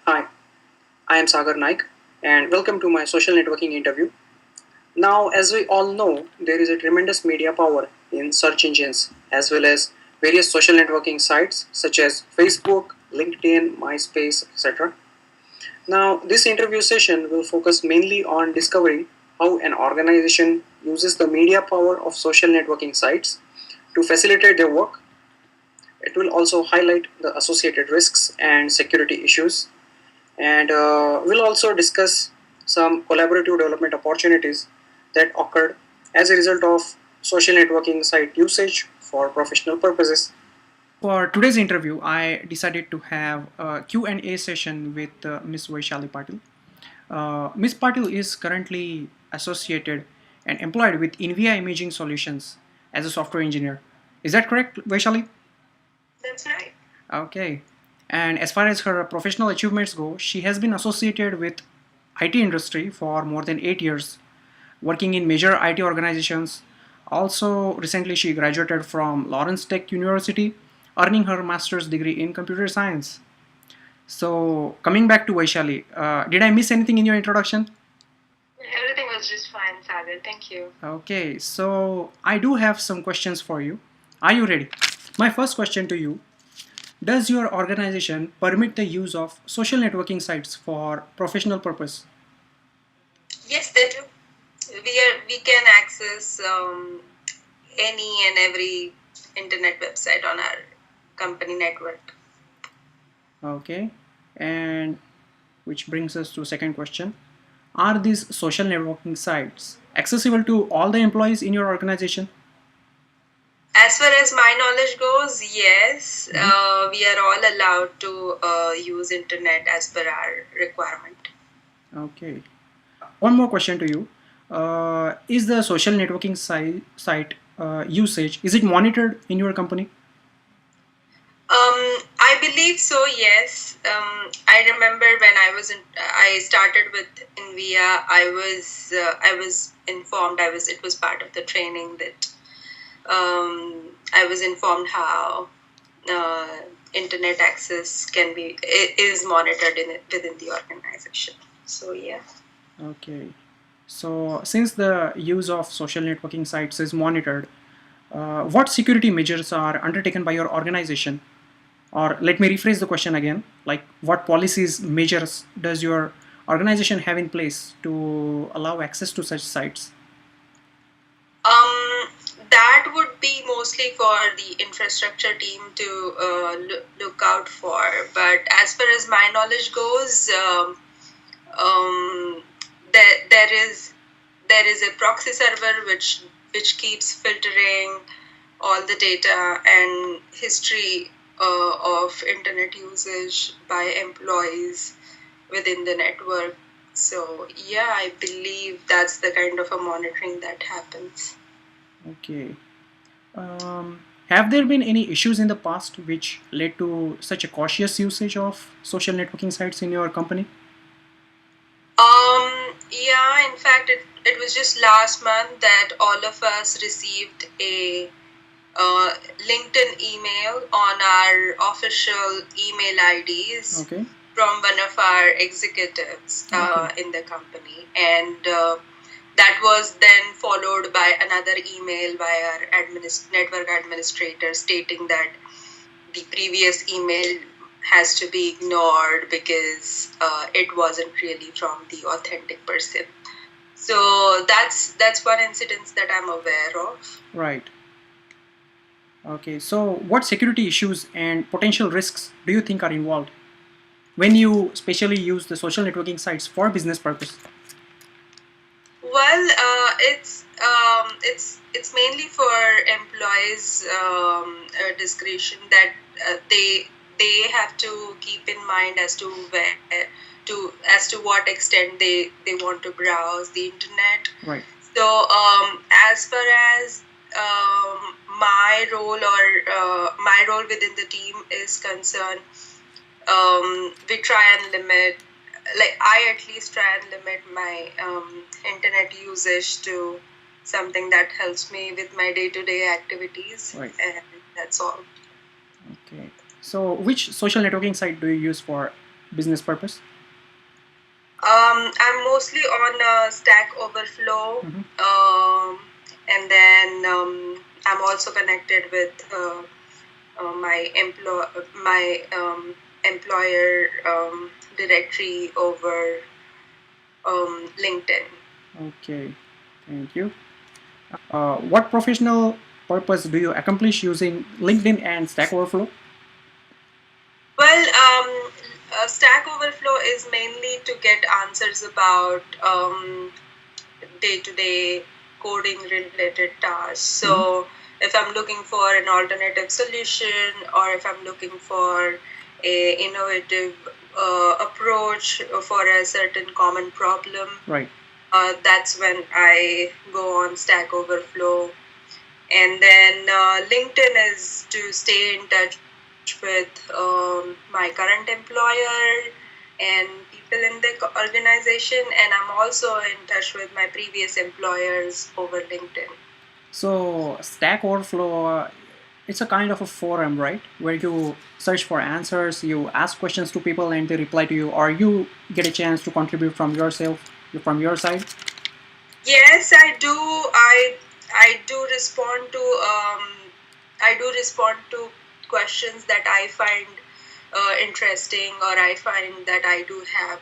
Hi, I am Sagar Naik and welcome to my social networking interview. Now, as we all know, there is a tremendous media power in search engines as well as various social networking sites such as Facebook, LinkedIn, MySpace, etc. Now, this interview session will focus mainly on discovering how an organization uses the media power of social networking sites to facilitate their work. It will also highlight the associated risks and security issues, and we'll also discuss some collaborative development opportunities that occurred as a result of social networking site usage for professional purposes. For today's interview, I decided to have a Q&A session with Ms. Vaishali Patil. Ms. Patil is currently associated and employed with Invia Imaging Solutions as a software engineer. Is that correct, Vaishali? That's right. Okay. And as far as her professional achievements go, she has been associated with IT industry for more than 8 years, working in major IT organizations. Also, recently she graduated from Lawrence Tech University, earning her master's degree in computer science. So, coming back to Vaishali, did I miss anything in your introduction? Everything was just fine, Sagar. Thank you. Okay, so I do have some questions for you. Are you ready? My first question to you: does your organization permit the use of social networking sites for professional purpose? Yes, they do. We can access any and every internet website on our company network. Okay, and which brings us to second question: are these social networking sites accessible to all the employees in your organization? As far as my knowledge goes, yes, we are all allowed to use internet as per our requirement. Okay. One more question to you: is the social networking site usage, is it monitored in your company? I believe so. Yes. I remember when I started with Invia. I was informed. It was part of the training that I was informed how uh, internet access is monitored within the organization. So yeah. Okay. So since the use of social networking sites is monitored, what security measures are undertaken by your organization? Or let me rephrase the question again, like what policies, measures does your organization have in place to allow access to such sites? Um, that would be mostly for the infrastructure team to look out for. But as far as my knowledge goes, um, there is a proxy server which keeps filtering all the data and history of internet usage by employees within the network. So yeah, I believe that's the kind of a monitoring that happens. Okay. Have there been any issues in the past which led to such a cautious usage of social networking sites in your company? Yeah, in fact, it was just last month that all of us received a LinkedIn email on our official email IDs. Okay. From one of our executives in the company, and that was then followed by another email by our network administrator stating that the previous email has to be ignored because it wasn't really from the authentic person. So that's one incident that I'm aware of. Right. Okay, so what security issues and potential risks do you think are involved when you specially use the social networking sites for business purpose? Well, it's mainly for employees' discretion that they have to keep in mind as to what extent they want to browse the internet. Right. So as far as my role within the team is concerned, we try and limit, like I at least try and limit my internet usage to something that helps me with my day-to-day activities. Right. And that's all. Okay. So which social networking site do you use for business purpose? I'm mostly on Stack Overflow, and then I'm also connected with my employer directory over LinkedIn. Okay, thank you. What professional purpose do you accomplish using LinkedIn and Stack Overflow? Well, Stack Overflow is mainly to get answers about day-to-day coding related tasks. So if I'm looking for an alternative solution, or if I'm looking for a innovative approach for a certain common problem, Right. That's when I go on Stack Overflow. And then LinkedIn is to stay in touch with my current employer and people in the organization, and I'm also in touch with my previous employers over LinkedIn. So Stack Overflow, it's a kind of a forum, right? Where you search for answers, you ask questions to people, and they reply to you, or you get a chance to contribute from yourself, from your side. Yes, I do. I do respond to questions that I find interesting, or I find that I do have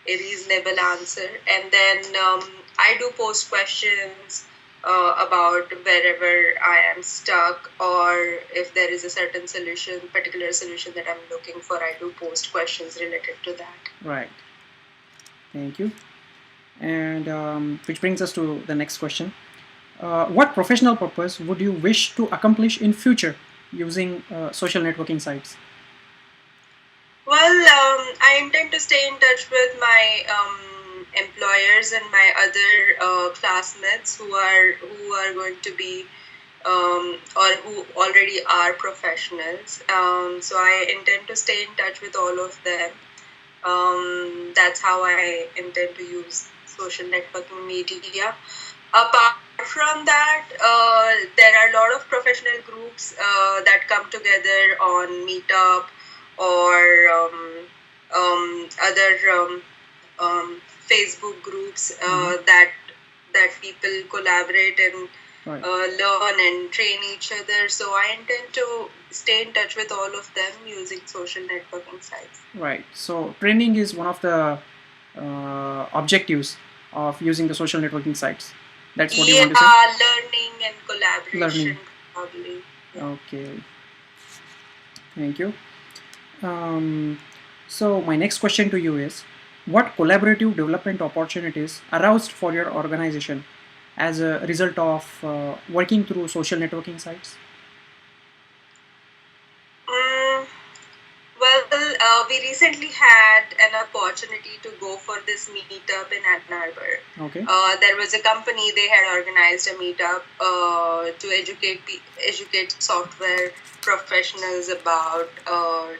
a reasonable answer, and then I do post questions about wherever I am stuck, or if there is a certain particular solution that I'm looking for. I do post questions related to that. Right. Thank you. And which brings us to the next question. What professional purpose would you wish to accomplish in future using social networking sites? Well, I intend to stay in touch with my employers and my other classmates who are going to be or who already are professionals. So I intend to stay in touch with all of them. That's how I intend to use social networking media. Apart from that, there are a lot of professional groups that come together on Meetup or other Facebook groups that people collaborate and learn and train each other. So I intend to stay in touch with all of them using social networking sites. Right. So training is one of the objectives of using the social networking sites. That's what you want to say? Learning and collaboration. Learning. Probably. Yeah. Okay. Thank you. So my next question to you is, what collaborative development opportunities aroused for your organization as a result of working through social networking sites? Well, we recently had an opportunity to go for this meetup in Ann Arbor. Okay. There was a company, they had organized a meetup to educate software professionals about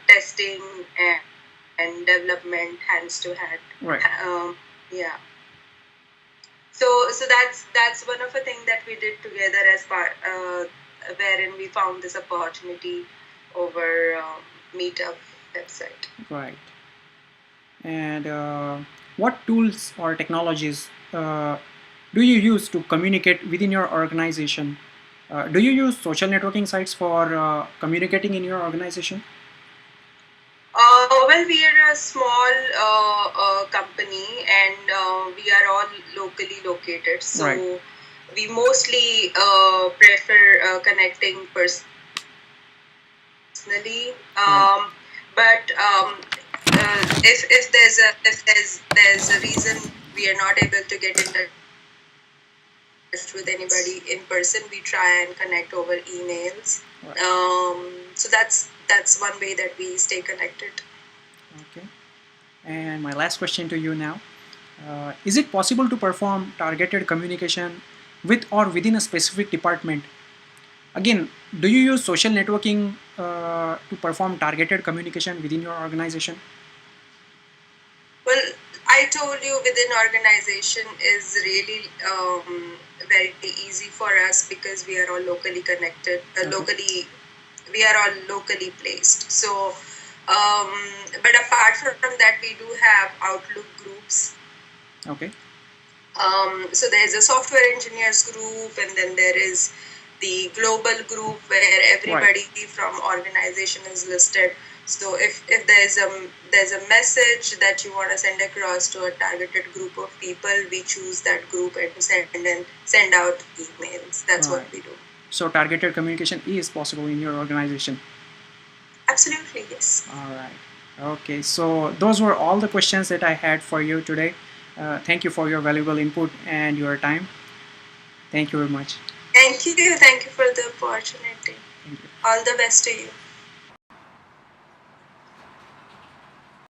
testing and development hands to hand. Right. Yeah. So that's one of the things that we did together as part, wherein we found this opportunity over Meetup website. Right. And what tools or technologies do you use to communicate within your organization? Do you use social networking sites for communicating in your organization? Well, we are a small company, and we are all locally located. So we mostly prefer connecting personally. But if there's a reason we are not able to get in touch with anybody in person, we try and connect over emails. So that's one way that we stay connected. Okay. And my last question to you now. Is it possible to perform targeted communication with or within a specific department? Again, do you use social networking to perform targeted communication within your organization? Well, I told you within organization is really very easy for us because we are all locally connected, we are all locally placed. So But apart from that, we do have Outlook groups. Okay. So there's a software engineers group, and then there is the global group where everybody from organization is listed. So if there's a message that you want to send across to a targeted group of people, we choose that group and send out emails. That's what we do. So targeted communication is possible in your organization. Absolutely, yes. All right. Okay, so those were all the questions that I had for you today. Thank you for your valuable input and your time. Thank you very much. Thank you for the opportunity. Thank you. All the best to you.